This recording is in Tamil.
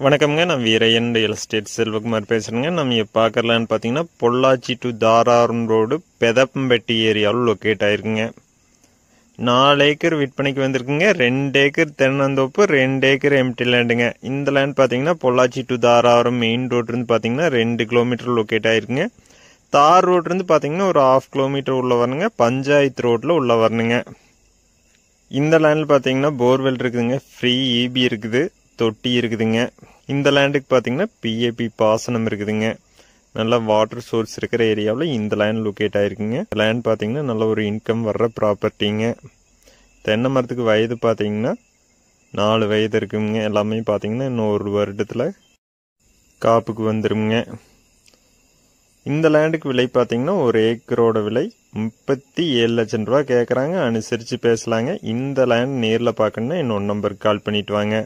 வணக்கம்ங்க. நான் வீரையன் ரியல் எஸ்டேட் செல்வகுமார் பேசுகிறேங்க. நம்ம இப்போ பார்க்கலான்னு பார்த்தீங்கன்னா பொள்ளாச்சி டு தாராபுரம் ரோடு பெதப்பம்பட்டி ஏரியாவில் லொக்கேட் ஆயிருக்குங்க. 4 ஏக்கர் விற்பனைக்கு வந்திருக்குங்க. 2 ஏக்கர் தென்னந்தோப்பு, 2 ஏக்கர் எம்டி லேண்டுங்க. இந்த லேண்ட் பார்த்தீங்கன்னா பொள்ளாச்சி டு தாராபுரம் மெயின் ரோட்லேருந்து பார்த்தீங்கன்னா 2 கிலோமீட்டர் லொக்கேட் ஆயிருக்குங்க. தார் ரோட்லேருந்து பார்த்தீங்கன்னா ஒரு 1/2 கிலோமீட்டர் உள்ள வரணுங்க. பஞ்சாயத்து ரோட்டில் உள்ள வரணுங்க. இந்த லேண்டில் பார்த்தீங்கன்னா போர்வெல் இருக்குதுங்க. ஃப்ரீ இபி இருக்குது, தொட்டி இருக்குதுங்க. இந்த லேண்டுக்கு பார்த்தீங்கன்னா பிஏபி பாசனம் இருக்குதுங்க. நல்ல வாட்டர் சோர்ஸ் இருக்கிற ஏரியாவில் இந்த லேண்ட் லொக்கேட் ஆயிருக்குங்க. லேண்ட் பார்த்தீங்கன்னா நல்ல ஒரு இன்கம் வர்ற ப்ராப்பர்ட்டிங்க. தென்னை மரத்துக்கு வயது பார்த்தீங்கன்னா 4 வயது இருக்குங்க. எல்லாமே பார்த்தீங்கன்னா இன்னும் 1 வருடத்தில் காப்புக்கு வந்துருங்க. இந்த லேண்டுக்கு விலை பார்த்தீங்கன்னா 1 ஏக்கரோட விலை 37 லட்சம் ரூபா கேட்குறாங்க. அனுசரித்து பேசலாங்க. இந்த லேண்ட் நேரில் பார்க்கணுன்னா இன்னொரு நம்பருக்கு கால் பண்ணிட்டு வாங்க.